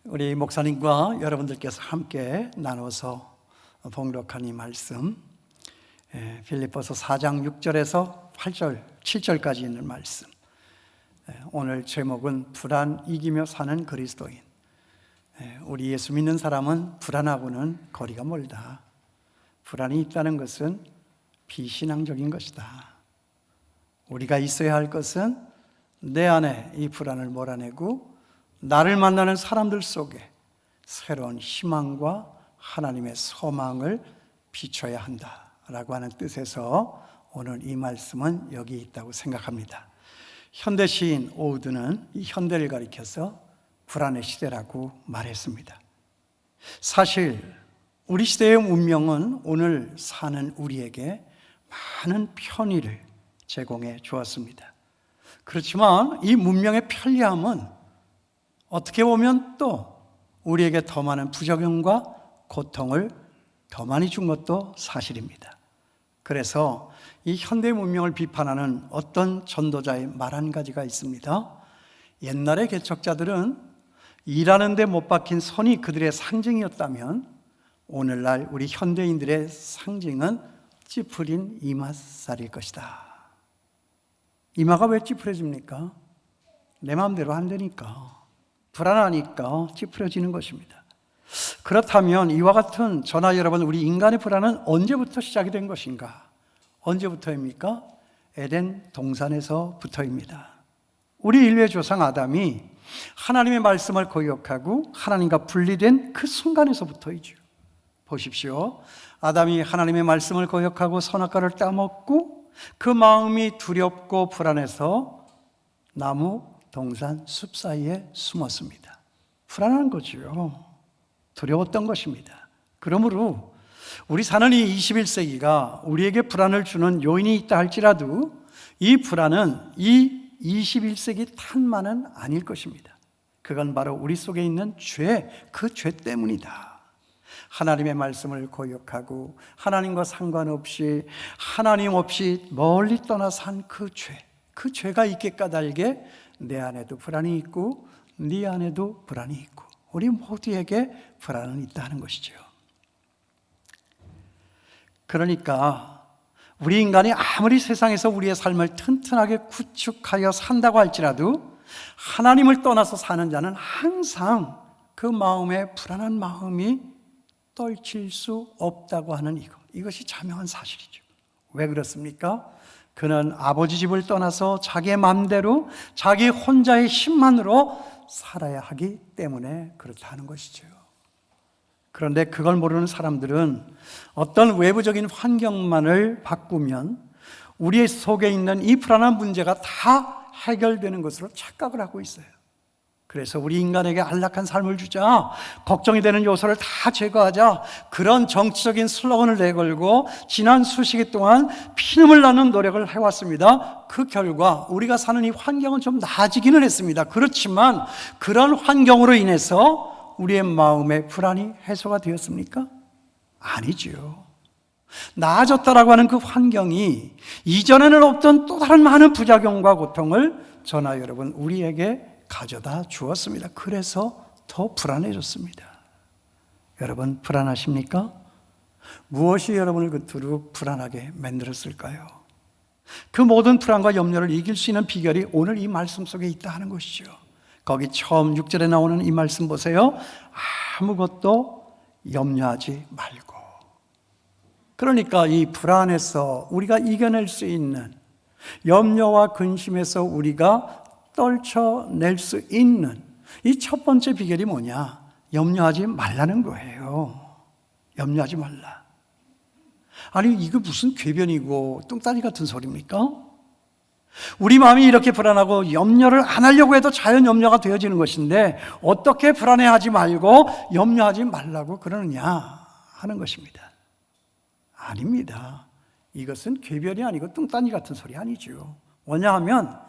우리 목사님과 여러분들께서 함께 나눠서 봉독한 이 말씀, 빌립보서 4장 6절에서 8절, 7절까지 있는 말씀. 오늘 제목은 불안 이기며 사는 그리스도인. 우리 예수 믿는 사람은 불안하고는 거리가 멀다. 불안이 있다는 것은 비신앙적인 것이다. 우리가 있어야 할 것은 내 안에 이 불안을 몰아내고 나를 만나는 사람들 속에 새로운 희망과 하나님의 소망을 비춰야 한다라고 하는 뜻에서 오늘 이 말씀은 여기 있다고 생각합니다. 현대 시인 오우드는 이 현대를 가리켜서 불안의 시대라고 말했습니다. 사실 우리 시대의 문명은 오늘 사는 우리에게 많은 편의를 제공해 주었습니다. 그렇지만 이 문명의 편리함은 어떻게 보면 또 우리에게 더 많은 부작용과 고통을 더 많이 준 것도 사실입니다. 그래서 이 현대 문명을 비판하는 어떤 전도자의 말 한 가지가 있습니다. 옛날의 개척자들은 일하는 데 못 박힌 손이 그들의 상징이었다면 오늘날 우리 현대인들의 상징은 찌푸린 이마살일 것이다. 이마가 왜 찌푸려집니까? 내 마음대로 안 되니까, 불안하니까 찌푸려지는 것입니다. 그렇다면 이와 같은 저나 여러분, 우리 인간의 불안은 언제부터 시작이 된 것인가? 언제부터입니까? 에덴 동산에서부터입니다. 우리 인류의 조상 아담이 하나님의 말씀을 거역하고 하나님과 분리된 그 순간에서부터이죠. 보십시오. 아담이 하나님의 말씀을 거역하고 선악과를 따먹고 그 마음이 두렵고 불안해서 나무, 동산, 숲 사이에 숨었습니다. 불안한 거죠. 두려웠던 것입니다. 그러므로 우리 사는 이 21세기가 우리에게 불안을 주는 요인이 있다 할지라도 이 불안은 이 21세기 탓만은 아닐 것입니다. 그건 바로 우리 속에 있는 죄, 그 죄 때문이다. 하나님의 말씀을 거역하고 하나님과 상관없이 하나님 없이 멀리 떠나 산 그 죄, 그 죄가 있게 까닭에 내 안에도 불안이 있고 네 안에도 불안이 있고 우리 모두에게 불안은 있다는 것이죠. 그러니까 우리 인간이 아무리 세상에서 우리의 삶을 튼튼하게 구축하여 산다고 할지라도 하나님을 떠나서 사는 자는 항상 그 마음에 불안한 마음이 떨칠 수 없다고 하는 이것이 자명한 사실이죠. 왜 그렇습니까? 그는 아버지 집을 떠나서 자기의 마음대로 자기 혼자의 힘만으로 살아야 하기 때문에 그렇다는 것이죠. 그런데 그걸 모르는 사람들은 어떤 외부적인 환경만을 바꾸면 우리 속에 있는 이 불안한 문제가 다 해결되는 것으로 착각을 하고 있어요. 그래서 우리 인간에게 안락한 삶을 주자, 걱정이 되는 요소를 다 제거하자, 그런 정치적인 슬로건을 내걸고 지난 수시기 동안 피눈물 나는 노력을 해왔습니다. 그 결과 우리가 사는 이 환경은 좀 나아지기는 했습니다. 그렇지만 그런 환경으로 인해서 우리의 마음의 불안이 해소가 되었습니까? 아니죠. 나아졌다라고 하는 그 환경이 이전에는 없던 또 다른 많은 부작용과 고통을 저나 여러분 우리에게 가져다 주었습니다. 그래서 더 불안해졌습니다. 여러분 불안하십니까? 무엇이 여러분을 그토록 불안하게 만들었을까요? 그 모든 불안과 염려를 이길 수 있는 비결이 오늘 이 말씀 속에 있다 하는 것이죠. 거기 처음 6절에 나오는 이 말씀 보세요. 아무것도 염려하지 말고. 그러니까 이 불안에서 우리가 이겨낼 수 있는, 염려와 근심에서 우리가 떨쳐낼 수 있는 이 첫 번째 비결이 뭐냐? 염려하지 말라는 거예요. 염려하지 말라. 아니 이거 무슨 궤변이고 뚱따리 같은 소리입니까? 우리 마음이 이렇게 불안하고 염려를 안 하려고 해도 자연 염려가 되어지는 것인데 어떻게 불안해하지 말고 염려하지 말라고 그러느냐 하는 것입니다. 아닙니다. 이것은 궤변이 아니고 뚱따니 같은 소리 아니죠. 뭐냐 하면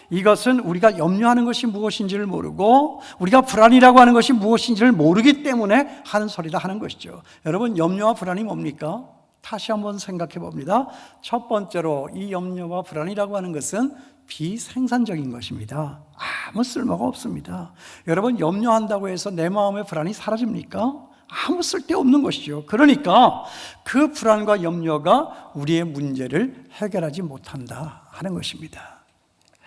이것은 우리가 염려하는 것이 무엇인지를 모르고 우리가 불안이라고 하는 것이 무엇인지를 모르기 때문에 하는 소리다 하는 것이죠. 여러분 염려와 불안이 뭡니까? 다시 한번 생각해 봅니다. 첫 번째로 이 염려와 불안이라고 하는 것은 비생산적인 것입니다. 아무 쓸모가 없습니다. 여러분, 염려한다고 해서 내 마음의 불안이 사라집니까? 아무 쓸데없는 것이죠. 그러니까 그 불안과 염려가 우리의 문제를 해결하지 못한다 하는 것입니다.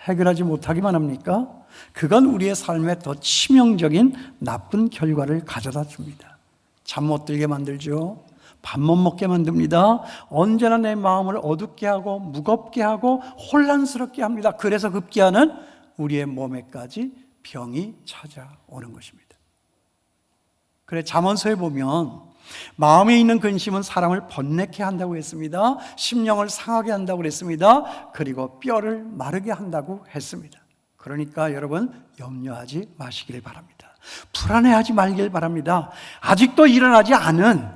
해결하지 못하기만 합니까? 그건 우리의 삶에 더 치명적인 나쁜 결과를 가져다 줍니다. 잠 못 들게 만들죠. 밥 못 먹게 만듭니다. 언제나 내 마음을 어둡게 하고 무겁게 하고 혼란스럽게 합니다. 그래서 급기야는 우리의 몸에까지 병이 찾아오는 것입니다. 그래, 잠언서에 보면 마음에 있는 근심은 사람을 번뇌케 한다고 했습니다. 심령을 상하게 한다고 했습니다. 그리고 뼈를 마르게 한다고 했습니다. 그러니까 여러분, 염려하지 마시길 바랍니다. 불안해하지 말길 바랍니다. 아직도 일어나지 않은,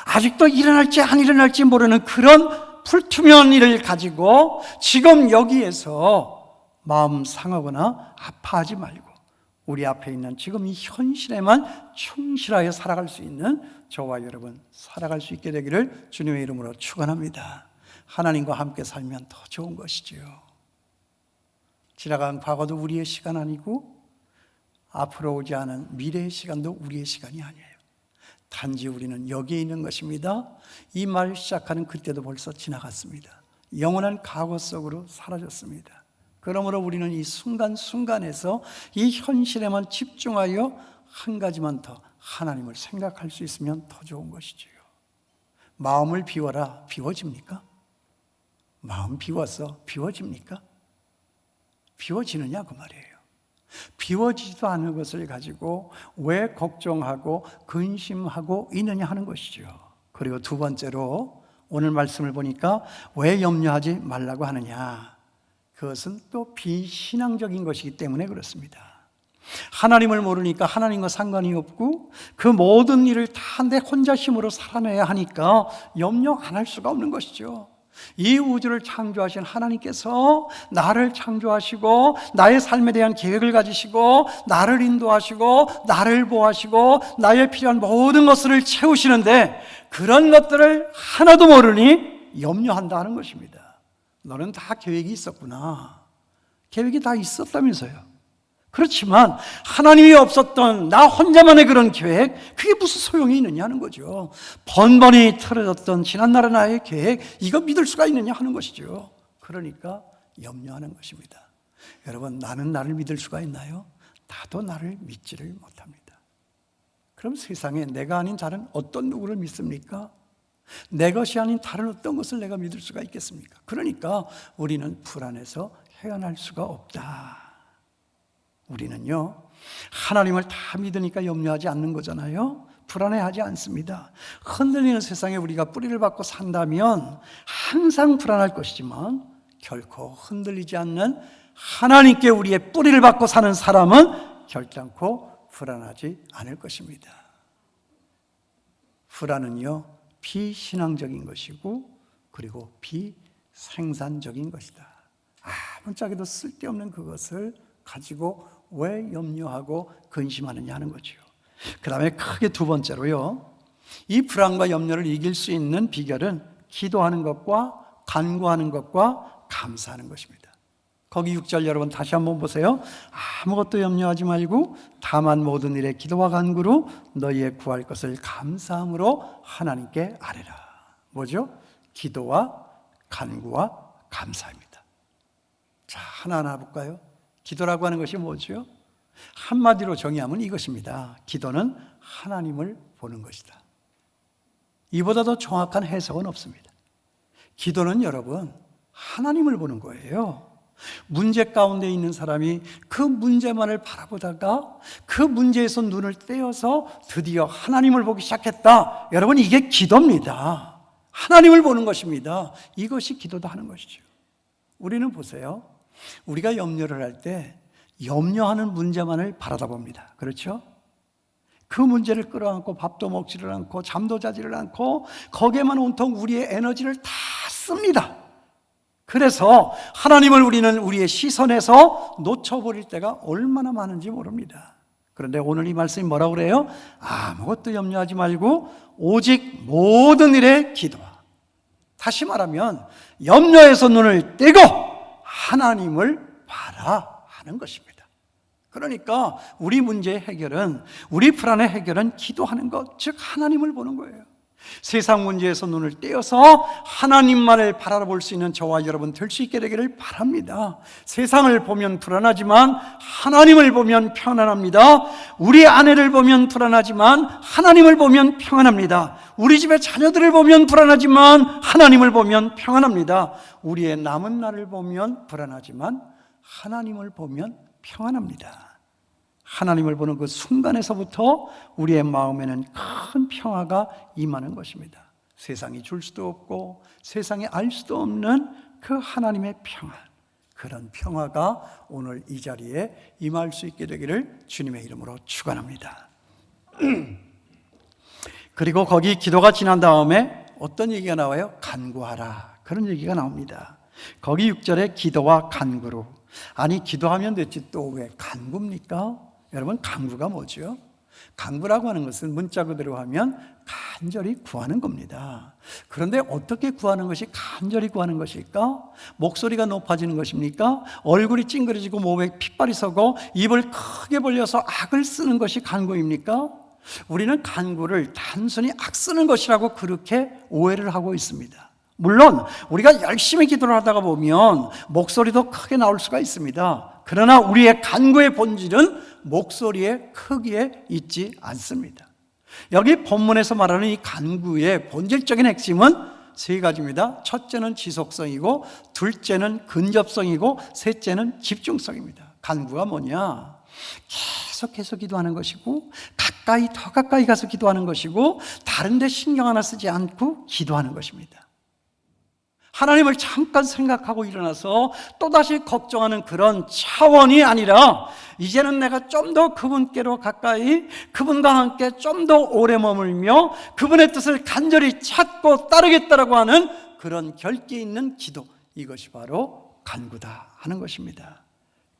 아직도 일어날지 안 일어날지 모르는 그런 불투명한 일을 가지고 지금 여기에서 마음 상하거나 아파하지 말고 우리 앞에 있는 지금 이 현실에만 충실하여 살아갈 수 있는 저와 여러분 살아갈 수 있게 되기를 주님의 이름으로 축원합니다. 하나님과 함께 살면 더 좋은 것이지요. 지나간 과거도 우리의 시간 아니고 앞으로 오지 않은 미래의 시간도 우리의 시간이 아니에요. 단지 우리는 여기에 있는 것입니다. 이 말 시작하는 그때도 벌써 지나갔습니다. 영원한 과거 속으로 사라졌습니다. 그러므로 우리는 이 순간순간에서 이 현실에만 집중하여 한 가지만 더 하나님을 생각할 수 있으면 더 좋은 것이지요. 마음을 비워라. 비워집니까? 마음 비워서 비워집니까? 비워지느냐 그 말이에요. 비워지지도 않은 것을 가지고 왜 걱정하고 근심하고 있느냐 하는 것이죠. 그리고 두 번째로 오늘 말씀을 보니까 왜 염려하지 말라고 하느냐, 그것은 또 비신앙적인 것이기 때문에 그렇습니다. 하나님을 모르니까 하나님과 상관이 없고 그 모든 일을 다 내 혼자 힘으로 살아내야 하니까 염려 안 할 수가 없는 것이죠. 이 우주를 창조하신 하나님께서 나를 창조하시고 나의 삶에 대한 계획을 가지시고 나를 인도하시고 나를 보호하시고 나의 필요한 모든 것을 채우시는데 그런 것들을 하나도 모르니 염려한다는 것입니다. 너는 다 계획이 있었구나. 계획이 다 있었다면서요. 그렇지만 하나님이 없었던 나 혼자만의 그런 계획, 그게 무슨 소용이 있느냐 하는 거죠. 번번이 틀어졌던 지난날의 나의 계획, 이거 믿을 수가 있느냐 하는 것이죠. 그러니까 염려하는 것입니다. 여러분, 나는 나를 믿을 수가 있나요? 나도 나를 믿지를 못합니다. 그럼 세상에 내가 아닌 다른 어떤 누구를 믿습니까? 내 것이 아닌 다른 어떤 것을 내가 믿을 수가 있겠습니까? 그러니까 우리는 불안해서 헤어날 수가 없다. 우리는요, 하나님을 다 믿으니까 염려하지 않는 거잖아요. 불안해하지 않습니다. 흔들리는 세상에 우리가 뿌리를 받고 산다면 항상 불안할 것이지만 결코 흔들리지 않는 하나님께 우리의 뿌리를 받고 사는 사람은 결단코 불안하지 않을 것입니다. 불안은요, 비신앙적인 것이고 그리고 비생산적인 것이다. 아무짝에도 쓸데없는 그것을 가지고 왜 염려하고 근심하느냐 하는 거죠. 그 다음에 크게 두 번째로요, 이 불안과 염려를 이길 수 있는 비결은 기도하는 것과 간구하는 것과 감사하는 것입니다. 거기 6절 여러분 다시 한번 보세요. 아무것도 염려하지 말고 다만 모든 일에 기도와 간구로 너희의 구할 것을 감사함으로 하나님께 아뢰라. 뭐죠? 기도와 간구와 감사입니다. 자, 하나하나 볼까요? 기도라고 하는 것이 뭐죠? 한마디로 정의하면 이것입니다. 기도는 하나님을 보는 것이다. 이보다 더 정확한 해석은 없습니다. 기도는 여러분 하나님을 보는 거예요. 문제 가운데 있는 사람이 그 문제만을 바라보다가 그 문제에서 눈을 떼어서 드디어 하나님을 보기 시작했다. 여러분, 이게 기도입니다. 하나님을 보는 것입니다. 이것이 기도다 하는 것이죠. 우리는 보세요, 우리가 염려를 할 때 염려하는 문제만을 바라다봅니다. 그렇죠? 그 문제를 끌어안고 밥도 먹지를 않고 잠도 자지를 않고 거기에만 온통 우리의 에너지를 다 씁니다. 그래서 하나님을 우리는 우리의 시선에서 놓쳐버릴 때가 얼마나 많은지 모릅니다. 그런데 오늘 이 말씀이 뭐라고 그래요? 아무것도 염려하지 말고 오직 모든 일에 기도하. 다시 말하면 염려에서 눈을 떼고 하나님을 봐라 하는 것입니다. 그러니까 우리 문제의 해결은, 우리 불안의 해결은 기도하는 것, 즉 하나님을 보는 거예요. 세상 문제에서 눈을 떼어서 하나님만을 바라볼 수 있는 저와 여러분 될 수 있게 되기를 바랍니다. 세상을 보면 불안하지만 하나님을 보면 평안합니다. 우리 아내를 보면 불안하지만 하나님을 보면 평안합니다. 우리 집의 자녀들을 보면 불안하지만 하나님을 보면 평안합니다. 우리의 남은 날을 보면 불안하지만 하나님을 보면 평안합니다. 하나님을 보는 그 순간에서부터 우리의 마음에는 큰 평화가 임하는 것입니다. 세상이 줄 수도 없고 세상이 알 수도 없는 그 하나님의 평안, 그런 평화가 오늘 이 자리에 임할 수 있게 되기를 주님의 이름으로 축원합니다. 그리고 거기 기도가 지난 다음에 어떤 얘기가 나와요? 간구하라, 그런 얘기가 나옵니다. 거기 6절에 기도와 간구로. 아니 기도하면 됐지 또 왜 간구입니까? 여러분, 간구가 뭐죠? 간구라고 하는 것은 문자 그대로 하면 간절히 구하는 겁니다. 그런데 어떻게 구하는 것이 간절히 구하는 것일까? 목소리가 높아지는 것입니까? 얼굴이 찡그러지고 몸에 핏발이 서고 입을 크게 벌려서 악을 쓰는 것이 간구입니까? 우리는 간구를 단순히 악 쓰는 것이라고 그렇게 오해를 하고 있습니다. 물론 우리가 열심히 기도를 하다가 보면 목소리도 크게 나올 수가 있습니다. 그러나 우리의 간구의 본질은 목소리의 크기에 있지 않습니다. 여기 본문에서 말하는 이 간구의 본질적인 핵심은 세 가지입니다. 첫째는 지속성이고, 둘째는 근접성이고, 셋째는 집중성입니다. 간구가 뭐냐? 계속해서 기도하는 것이고, 가까이 더 가까이 가서 기도하는 것이고, 다른 데 신경 하나 쓰지 않고 기도하는 것입니다. 하나님을 잠깐 생각하고 일어나서 또다시 걱정하는 그런 차원이 아니라, 이제는 내가 좀 더 그분께로 가까이, 그분과 함께 좀 더 오래 머물며 그분의 뜻을 간절히 찾고 따르겠다라고 하는 그런 결기 있는 기도, 이것이 바로 간구다 하는 것입니다.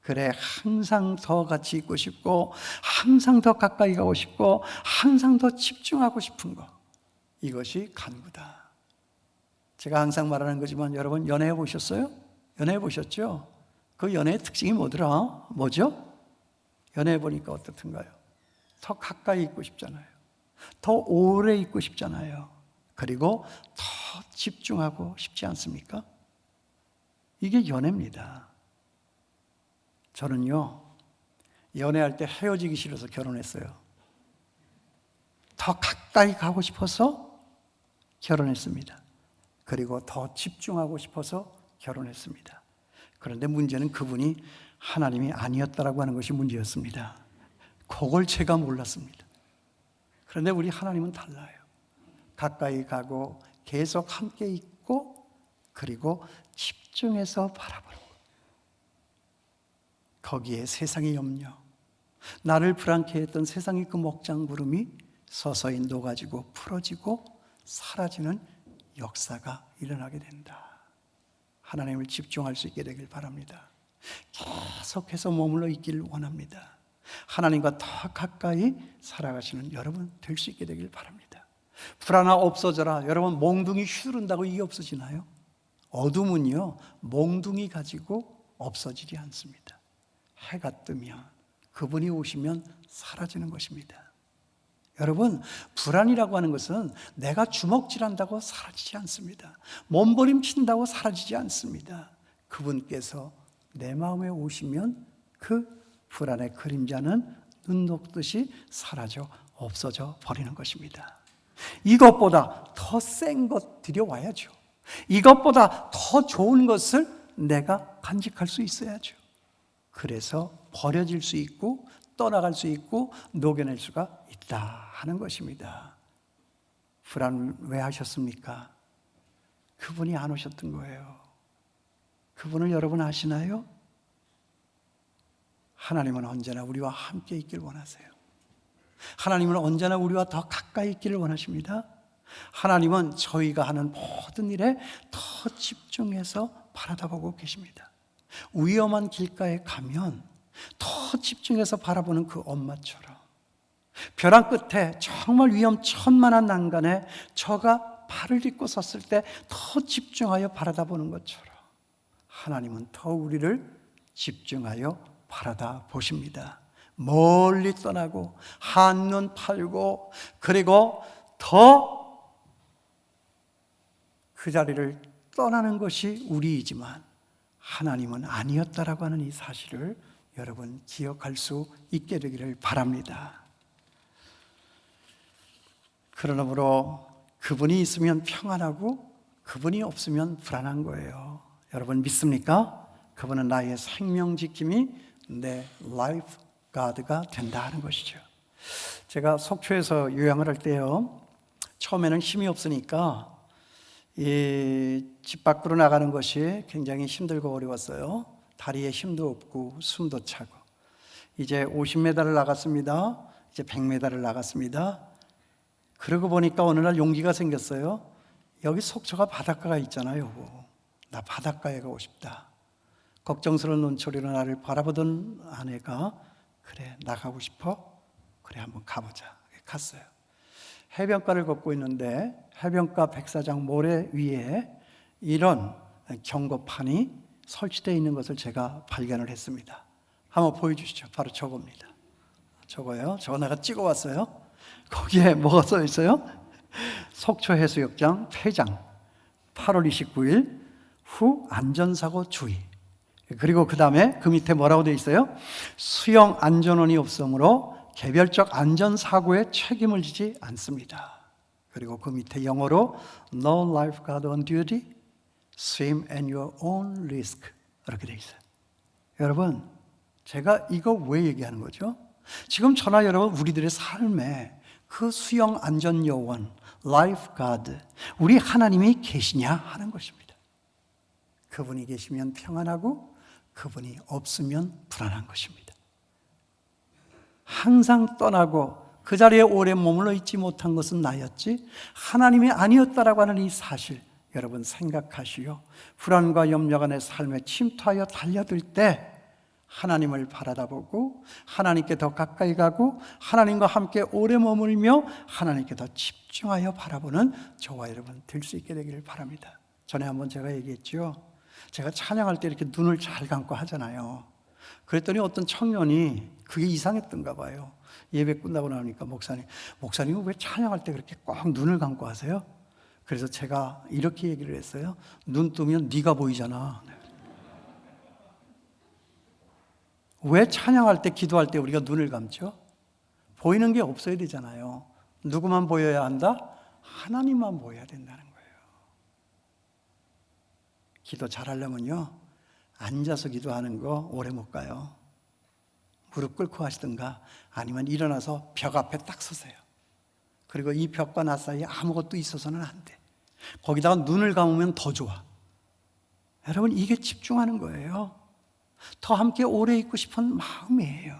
그래, 항상 더 같이 있고 싶고, 항상 더 가까이 가고 싶고, 항상 더 집중하고 싶은 것, 이것이 간구다. 제가 항상 말하는 거지만 여러분, 연애해 보셨어요? 연애해 보셨죠? 그 연애의 특징이 뭐죠? 연애해 보니까 어떻든가요? 더 가까이 있고 싶잖아요. 더 오래 있고 싶잖아요. 그리고 더 집중하고 싶지 않습니까? 이게 연애입니다. 저는요, 연애할 때 헤어지기 싫어서 결혼했어요. 더 가까이 가고 싶어서 결혼했습니다. 그리고 더 집중하고 싶어서 결혼했습니다. 그런데 문제는 그분이 하나님이 아니었다라고 하는 것이 문제였습니다. 그걸 제가 몰랐습니다. 그런데 우리 하나님은 달라요. 가까이 가고 계속 함께 있고, 그리고 집중해서 바라보는 것. 거기에 세상의 염려, 나를 불안케 했던 세상의 그 먹장구름이 서서히 녹아지고 풀어지고 사라지는 역사가 일어나게 된다. 하나님을 집중할 수 있게 되길 바랍니다. 계속해서 머물러 있기를 원합니다. 하나님과 더 가까이 살아가시는 여러분 될 수 있게 되길 바랍니다. 불안아 없어져라. 여러분, 몽둥이 휘두른다고 이게 없어지나요? 어둠은요, 몽둥이 가지고 없어지지 않습니다. 해가 뜨면, 그분이 오시면 사라지는 것입니다. 여러분, 불안이라고 하는 것은 내가 주먹질한다고 사라지지 않습니다. 몸부림친다고 사라지지 않습니다. 그분께서 내 마음에 오시면 그 불안의 그림자는 눈 녹듯이 사라져 없어져 버리는 것입니다. 이것보다 더 센 것 들여와야죠. 이것보다 더 좋은 것을 내가 간직할 수 있어야죠. 그래서 버려질 수 있고 떠나갈 수 있고 녹여낼 수가 있다 하는 것입니다. 불안 왜 하셨습니까? 그분이 안 오셨던 거예요. 그분을 여러분 아시나요? 하나님은 언제나 우리와 함께 있길 원하세요. 하나님은 언제나 우리와 더 가까이 있기를 원하십니다. 하나님은 저희가 하는 모든 일에 더 집중해서 바라다보고 계십니다. 위험한 길가에 가면 더 집중해서 바라보는 그 엄마처럼, 벼랑 끝에 정말 위험천만한 난간에 저가 발을 딛고 섰을 때 더 집중하여 바라다보는 것처럼 하나님은 더 우리를 집중하여 바라다 보십니다. 멀리 떠나고 한눈 팔고 그리고 더 그 자리를 떠나는 것이 우리이지만 하나님은 아니었다라고 하는 이 사실을 여러분 기억할 수 있게 되기를 바랍니다. 그러므로 그분이 있으면 평안하고 그분이 없으면 불안한 거예요. 여러분 믿습니까? 그분은 나의 생명지킴이 내 라이프 가드가 된다 하는 것이죠. 제가 속초에서 요양을 할 때요, 처음에는 힘이 없으니까 이 집 밖으로 나가는 것이 굉장히 힘들고 어려웠어요. 다리에 힘도 없고 숨도 차고. 이제 50m를 나갔습니다. 이제 100m를 나갔습니다. 그러고 보니까 어느 날 용기가 생겼어요. 여기 속초가 바닷가가 있잖아요. 나 바닷가에 가고 싶다. 걱정스러운 눈초리로 나를 바라보던 아내가 그래 나가고 싶어? 그래 한번 가보자. 갔어요. 해변가를 걷고 있는데 해변가 백사장 모래 위에 이런 경고판이 설치되어 있는 것을 제가 발견을 했습니다. 한번 보여주시죠. 바로 저겁니다. 저거요. 저거 내가 찍어왔어요. 거기에 뭐가 써 있어요? 속초해수욕장 폐장 8월 29일 후 안전사고 주의. 그리고 그 다음에 그 밑에 뭐라고 되어 있어요? 수영 안전원이 없으므로 개별적 안전사고에 책임을 지지 않습니다. 그리고 그 밑에 영어로 No lifeguard on duty, swim at your own risk 이렇게 되어 있어요. 여러분 제가 이거 왜 얘기하는 거죠? 지금 저나 여러분 우리들의 삶에 그 수영 안전 요원, lifeguard, 우리 하나님이 계시냐 하는 것입니다. 그분이 계시면 평안하고 그분이 없으면 불안한 것입니다. 항상 떠나고 그 자리에 오래 머물러 있지 못한 것은 나였지 하나님이 아니었다라고 하는 이 사실 여러분 생각하시오. 불안과 염려가 내 삶에 침투하여 달려들 때 하나님을 바라다보고 하나님께 더 가까이 가고 하나님과 함께 오래 머물며 하나님께 더 집중하여 바라보는 저와 여러분 될 수 있게 되기를 바랍니다. 전에 한번 제가 얘기했죠. 제가 찬양할 때 이렇게 눈을 잘 감고 하잖아요. 그랬더니 어떤 청년이 그게 이상했던가 봐요. 예배 끝나고 나오니까 목사님은 왜 찬양할 때 그렇게 꼭 눈을 감고 하세요? 그래서 제가 이렇게 얘기를 했어요. 눈 뜨면 네가 보이잖아. 왜 찬양할 때 기도할 때 우리가 눈을 감죠? 보이는 게 없어야 되잖아요. 누구만 보여야 한다? 하나님만 보여야 된다는 거예요. 기도 잘하려면요 앉아서 기도하는 거 오래 못 가요. 무릎 꿇고 하시든가 아니면 일어나서 벽 앞에 딱 서세요. 그리고 이 벽과 나 사이에 아무것도 있어서는 안 돼. 거기다가 눈을 감으면 더 좋아. 여러분 이게 집중하는 거예요. 더 함께 오래 있고 싶은 마음이에요.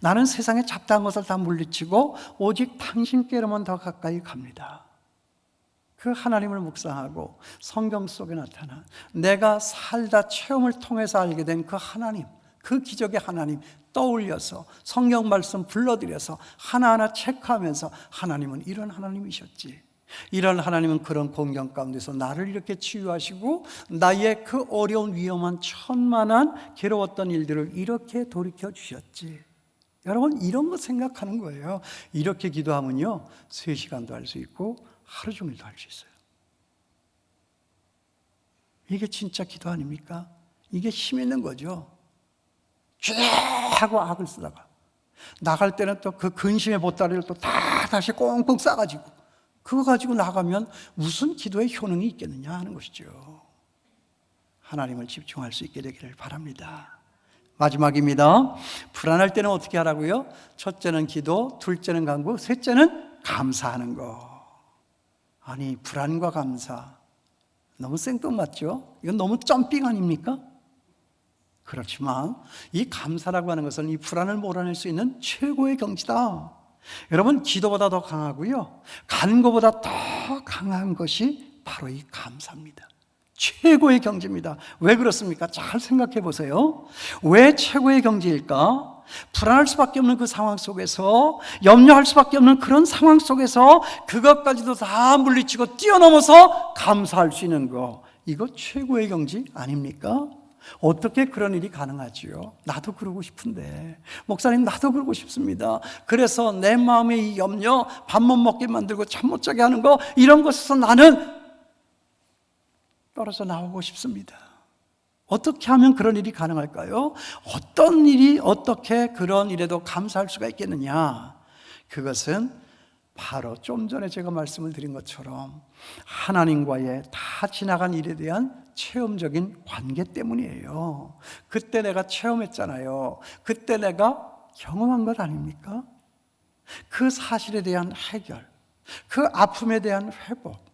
나는 세상에 잡다한 것을 다 물리치고 오직 당신께로만 더 가까이 갑니다. 그 하나님을 묵상하고 성경 속에 나타난 내가 살다 체험을 통해서 알게 된 그 하나님, 그 기적의 하나님 떠올려서 성경 말씀 불러들여서 하나하나 체크하면서 하나님은 이런 하나님이셨지, 이런 하나님은 그런 공경 가운데서 나를 이렇게 치유하시고 나의 그 어려운 위험한 천만한 괴로웠던 일들을 이렇게 돌이켜 주셨지. 여러분 이런 거 생각하는 거예요. 이렇게 기도하면요 3시간도 할 수 있고 하루 종일도 할 수 있어요. 이게 진짜 기도 아닙니까? 이게 힘 있는 거죠. 쥐 하고 악을 쓰다가 나갈 때는 또 그 근심의 보따리를 또 다 다시 꽁꽁 싸가지고 그거 가지고 나가면 무슨 기도의 효능이 있겠느냐 하는 것이죠. 하나님을 집중할 수 있게 되기를 바랍니다. 마지막입니다. 불안할 때는 어떻게 하라고요? 첫째는 기도, 둘째는 간구, 셋째는 감사하는 거. 아니 불안과 감사 너무 생뚱맞죠? 이건 너무 점핑 아닙니까? 그렇지만 이 감사라고 하는 것은 이 불안을 몰아낼 수 있는 최고의 경지다. 여러분 기도보다 더 강하고요 간구보다 더 강한 것이 바로 이 감사입니다. 최고의 경지입니다. 왜 그렇습니까? 잘 생각해 보세요. 왜 최고의 경지일까? 불안할 수밖에 없는 그 상황 속에서, 염려할 수밖에 없는 그런 상황 속에서 그것까지도 다 물리치고 뛰어넘어서 감사할 수 있는 거, 이거 최고의 경지 아닙니까? 어떻게 그런 일이 가능하지요? 나도 그러고 싶은데, 목사님 나도 그러고 싶습니다. 그래서 내 마음의 이 염려, 밥 못 먹게 만들고 잠 못 자게 하는 거, 이런 것에서 나는 떨어져 나오고 싶습니다. 어떻게 하면 그런 일이 가능할까요? 어떤 일이 어떻게 그런 일에도 감사할 수가 있겠느냐? 그것은 바로 좀 전에 제가 말씀을 드린 것처럼 하나님과의 다 지나간 일에 대한 체험적인 관계 때문이에요. 그때 내가 체험했잖아요. 그때 내가 경험한 것 아닙니까? 그 사실에 대한 해결, 그 아픔에 대한 회복.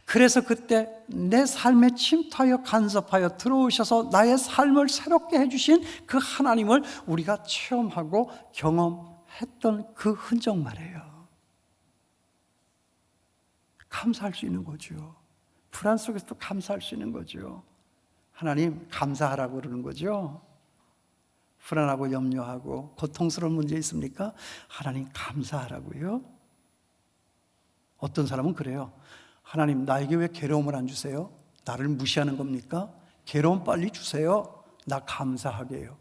그래서 그때 내 삶에 침투하여 간섭하여 들어오셔서 나의 삶을 새롭게 해주신 그 하나님을 우리가 체험하고 경험했던 그 흔적 말이에요. 감사할 수 있는 거죠. 불안 속에서도 감사할 수 있는 거죠. 하나님 감사하라고 그러는 거죠. 불안하고 염려하고 고통스러운 문제 있습니까? 하나님 감사하라고요. 어떤 사람은 그래요. 하나님 나에게 왜 괴로움을 안 주세요? 나를 무시하는 겁니까? 괴로움 빨리 주세요. 나 감사하게 해요.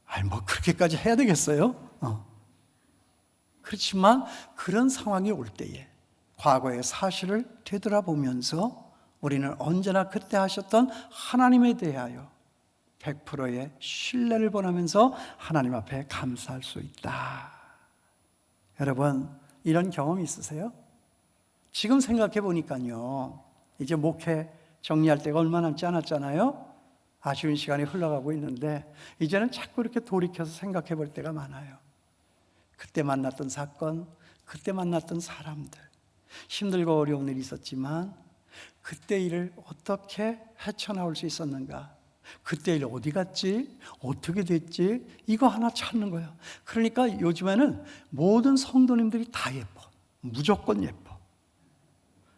아니 뭐 그렇게까지 해야 되겠어요? 그렇지만 그런 상황이 올 때에 과거의 사실을 되돌아보면서 우리는 언제나 그때 하셨던 하나님에 대하여 100%의 신뢰를 보내면서 하나님 앞에 감사할 수 있다. 여러분 이런 경험이 있으세요? 지금 생각해 보니까요, 이제 목회 정리할 때가 얼마 남지 않았잖아요. 아쉬운 시간이 흘러가고 있는데 이제는 자꾸 이렇게 돌이켜서 생각해 볼 때가 많아요. 그때 만났던 사건, 그때 만났던 사람들, 힘들고 어려운 일이 있었지만 그때 일을 어떻게 헤쳐나올 수 있었는가? 그때 일 어디 갔지? 어떻게 됐지? 이거 하나 찾는 거예요. 그러니까 요즘에는 모든 성도님들이 다 예뻐. 무조건 예뻐.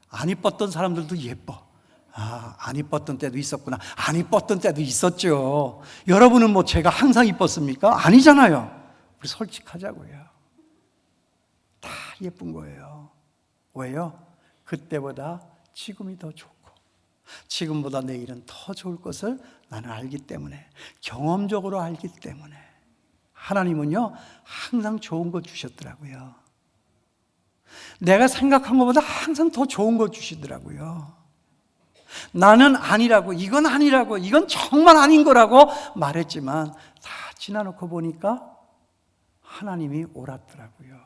안 이뻤던 사람들도 예뻐. 안 이뻤던 때도 있었구나. 안 이뻤던 때도 있었죠. 여러분은 뭐 제가 항상 이뻤습니까? 아니잖아요. 우리 솔직하자고요. 다 예쁜 거예요. 왜요? 그때보다 지금이 더 좋고 지금보다 내일은 더 좋을 것을 나는 알기 때문에, 경험적으로 알기 때문에. 하나님은요 항상 좋은 거 주셨더라고요. 내가 생각한 것보다 항상 더 좋은 거 주시더라고요. 나는 아니라고, 이건 아니라고, 이건 정말 아닌 거라고 말했지만 다 지나놓고 보니까 하나님이 옳았더라고요.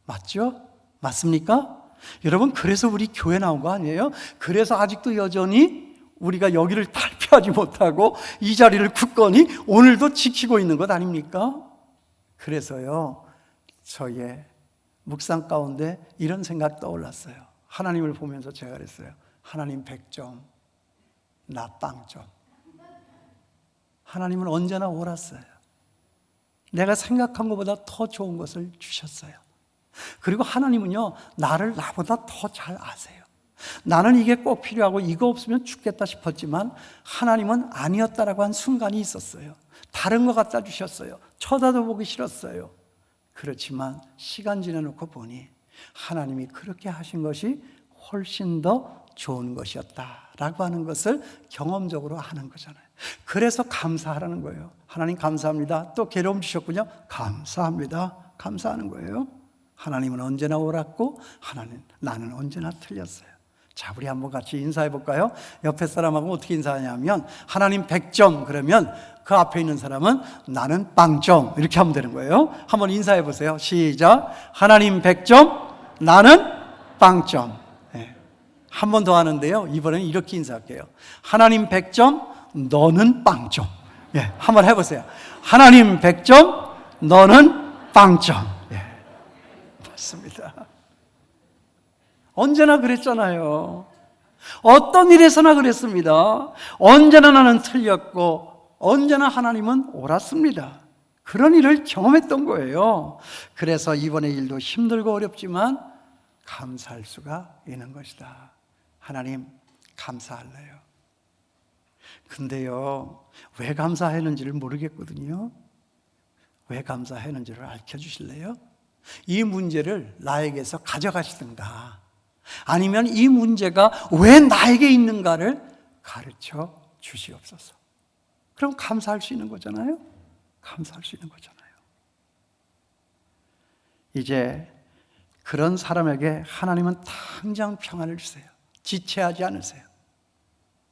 맞죠? 맞습니까? 여러분 그래서 우리 교회 나온 거 아니에요? 그래서 아직도 여전히 우리가 여기를 탈피하지 못하고 이 자리를 굳건히 오늘도 지키고 있는 것 아닙니까? 그래서요 저의 묵상 가운데 이런 생각 떠올랐어요. 하나님을 보면서 제가 그랬어요. 하나님 100점, 나 빵점. 하나님은 언제나 옳았어요. 내가 생각한 것보다 더 좋은 것을 주셨어요. 그리고 하나님은요 나를 나보다 더 잘 아세요. 나는 이게 꼭 필요하고 이거 없으면 죽겠다 싶었지만 하나님은 아니었다라고 한 순간이 있었어요. 다른 거 갖다 주셨어요. 쳐다도 보기 싫었어요. 그렇지만 시간 지나놓고 보니 하나님이 그렇게 하신 것이 훨씬 더 좋은 것이었다라고 하는 것을 경험적으로 하는 거잖아요. 그래서 감사하라는 거예요. 하나님 감사합니다. 또 괴로움 주셨군요. 감사합니다. 감사하는 거예요. 하나님은 언제나 옳았고 나는 언제나 틀렸어요. 자, 우리 한번 같이 인사해 볼까요? 옆에 사람하고 어떻게 인사하냐면 하나님 100점 그러면 그 앞에 있는 사람은 나는 빵점 이렇게 하면 되는 거예요. 한번 인사해 보세요. 시작. 하나님 100점, 나는 빵점. 네. 한 번 더 하는데요. 이번에는 이렇게 인사할게요. 하나님 100점, 너는 빵점. 네. 한번 해보세요. 하나님 100점, 너는 빵점. 네. 맞습니다. 언제나 그랬잖아요. 어떤 일에서나 그랬습니다. 언제나 나는 틀렸고 언제나 하나님은 옳았습니다. 그런 일을 경험했던 거예요. 그래서 이번의 일도 힘들고 어렵지만 감사할 수가 있는 것이다. 하나님 감사할래요. 근데요 왜 감사했는지를 모르겠거든요. 왜 감사했는지를 알려주실래요? 이 문제를 나에게서 가져가시든가 아니면 이 문제가 왜 나에게 있는가를 가르쳐 주시옵소서. 그럼 감사할 수 있는 거잖아요. 감사할 수 있는 거잖아요. 이제 그런 사람에게 하나님은 당장 평안을 주세요. 지체하지 않으세요.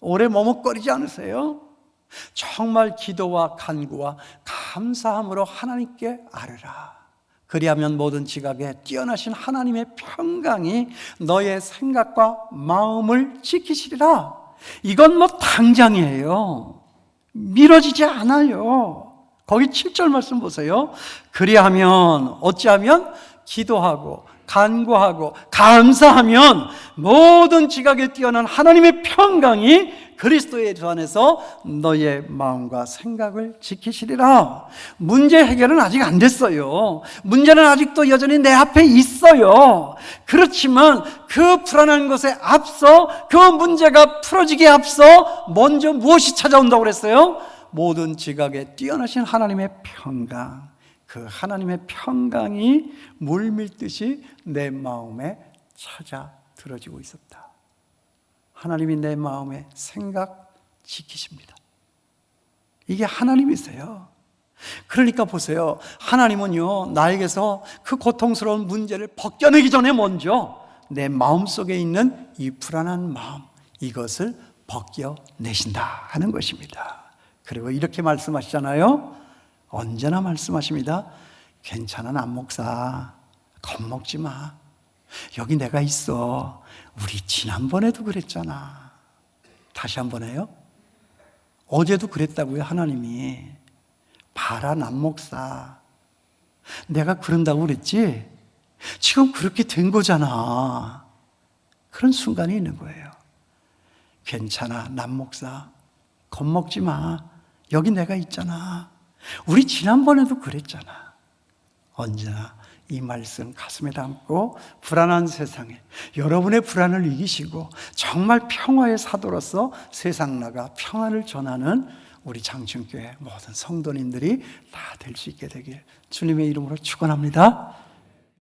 오래 머뭇거리지 않으세요. 정말 기도와 간구와 감사함으로 하나님께 아뢰라. 그리하면 모든 지각에 뛰어나신 하나님의 평강이 너의 생각과 마음을 지키시리라. 이건 뭐 당장이에요. 미뤄지지 않아요. 거기 7절 말씀 보세요. 그리하면 어찌하면 기도하고 간구하고 감사하면 모든 지각에 뛰어난 하나님의 평강이 그리스도 예수 안에서 너의 마음과 생각을 지키시리라. 문제 해결은 아직 안 됐어요. 문제는 아직도 여전히 내 앞에 있어요. 그렇지만 그 불안한 것에 앞서, 그 문제가 풀어지기에 앞서 먼저 무엇이 찾아온다고 그랬어요? 모든 지각에 뛰어나신 하나님의 평강. 그 하나님의 평강이 물밀듯이 내 마음에 찾아 들어지고 있었다. 하나님이 내 마음의 생각 지키십니다. 이게 하나님이세요. 그러니까 보세요. 하나님은요, 나에게서 그 고통스러운 문제를 벗겨내기 전에 먼저 내 마음속에 있는 이 불안한 마음, 이것을 벗겨내신다 하는 것입니다. 그리고 이렇게 말씀하시잖아요. 언제나 말씀하십니다. 괜찮아, 남목사. 겁먹지 마. 여기 내가 있어. 우리 지난번에도 그랬잖아. 다시 한번 해요. 어제도 그랬다고요, 하나님이. 봐라, 남목사. 내가 그런다고 그랬지? 지금 그렇게 된 거잖아. 그런 순간이 있는 거예요. 괜찮아, 남목사. 겁먹지 마. 여기 내가 있잖아. 우리 지난번에도 그랬잖아. 언제나 이 말씀 가슴에 담고 불안한 세상에 여러분의 불안을 이기시고 정말 평화의 사도로서 세상 나가 평안을 전하는 우리 장충교회 모든 성도님들이 다 될 수 있게 되길 주님의 이름으로 축원합니다.